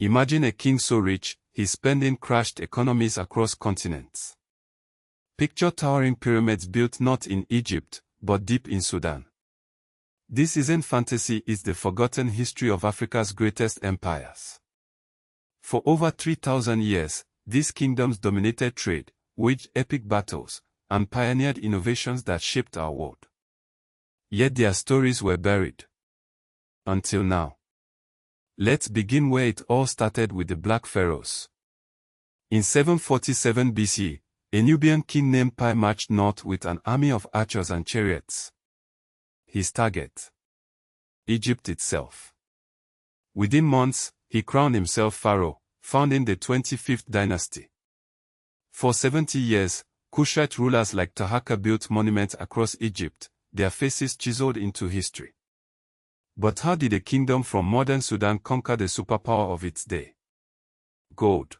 Imagine a king so rich, his spending crashed economies across continents. Picture towering pyramids built not in Egypt, but deep in Sudan. This isn't fantasy, it's the forgotten history of Africa's greatest empires. For over 3,000 years, these kingdoms dominated trade, waged epic battles, and pioneered innovations that shaped our world. Yet their stories were buried. Until now. Let's begin where it all started with the Black Pharaohs. In 747 BC, a Nubian king named Pi marched north with an army of archers and chariots. His target: Egypt itself. Within months, he crowned himself pharaoh, founding the 25th dynasty. For 70 years, Kushite rulers like Tahaka built monuments across Egypt, their faces chiseled into history. But how did a kingdom from modern Sudan conquer the superpower of its day? Gold.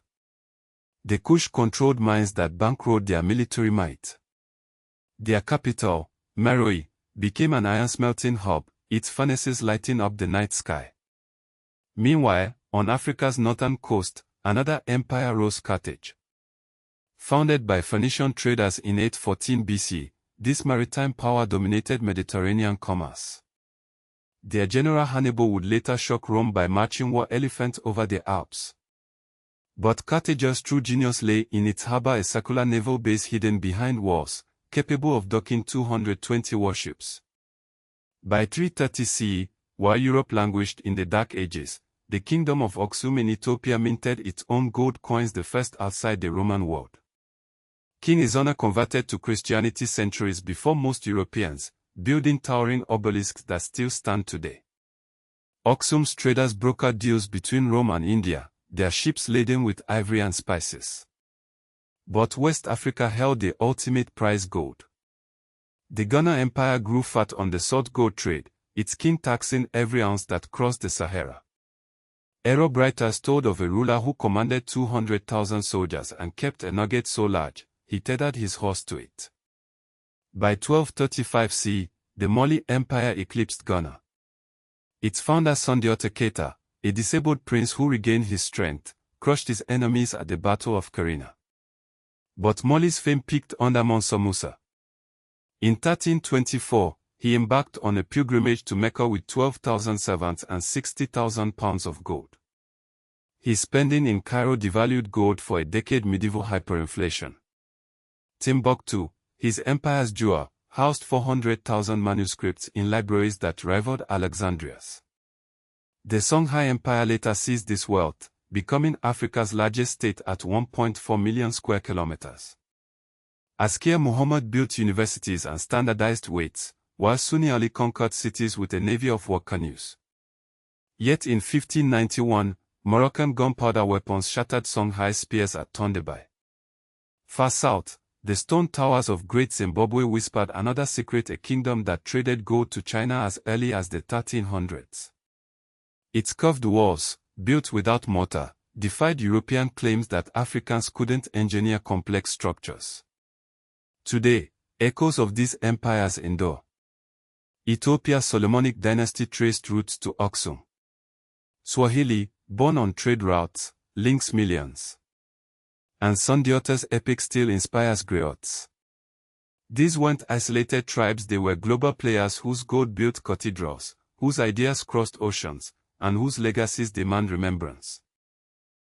The Kush controlled mines that bankrolled their military might. Their capital, Meroe, became an iron-smelting hub, its furnaces lighting up the night sky. Meanwhile, on Africa's northern coast, another empire rose: Carthage. Founded by Phoenician traders in 814 BC, this maritime power dominated Mediterranean commerce. Their general Hannibal would later shock Rome by marching war elephants over the Alps. But Carthage's true genius lay in its harbor, a circular naval base hidden behind walls, capable of docking 220 warships. By 330 CE, while Europe languished in the Dark Ages, the kingdom of Aksum in Ethiopia minted its own gold coins, the first outside the Roman world. King Ezana converted to Christianity centuries before most Europeans, building towering obelisks that still stand today. Aksum's traders brokered deals between Rome and India, their ships laden with ivory and spices. But West Africa held the ultimate prize: gold. The Ghana Empire grew fat on the sought gold trade, its king taxing every ounce that crossed the Sahara. Arab writers told of a ruler who commanded 200,000 soldiers and kept a nugget so large, he tethered his horse to it. By 1235 CE, the Mali Empire eclipsed Ghana. Its founder Sundiata Keita, a disabled prince who regained his strength, crushed his enemies at the Battle of Karina. But Mali's fame peaked under Mansa Musa. In 1324, he embarked on a pilgrimage to Mecca with 12,000 servants and 60,000 pounds of gold. His spending in Cairo devalued gold for a decade. Medieval hyperinflation. Timbuktu, his empire's jewel, housed 400,000 manuscripts in libraries that rivaled Alexandria's. The Songhai Empire later seized this wealth, becoming Africa's largest state at 1.4 million square kilometers. Askia Muhammad built universities and standardized weights, while Sunni Ali conquered cities with a navy of war canoes. Yet in 1591, Moroccan gunpowder weapons shattered Songhai spears at Tondebai. Far south, the stone towers of Great Zimbabwe whispered another secret: a kingdom that traded gold to China as early as the 1300s. Its curved walls, built without mortar, defied European claims that Africans couldn't engineer complex structures. Today, echoes of these empires endure. Ethiopia's Solomonic dynasty traced roots to Aksum. Swahili, born on trade routes, links millions. And Sundiata's epic still inspires griots. These weren't isolated tribes, they were global players whose gold built cathedrals, whose ideas crossed oceans, and whose legacies demand remembrance.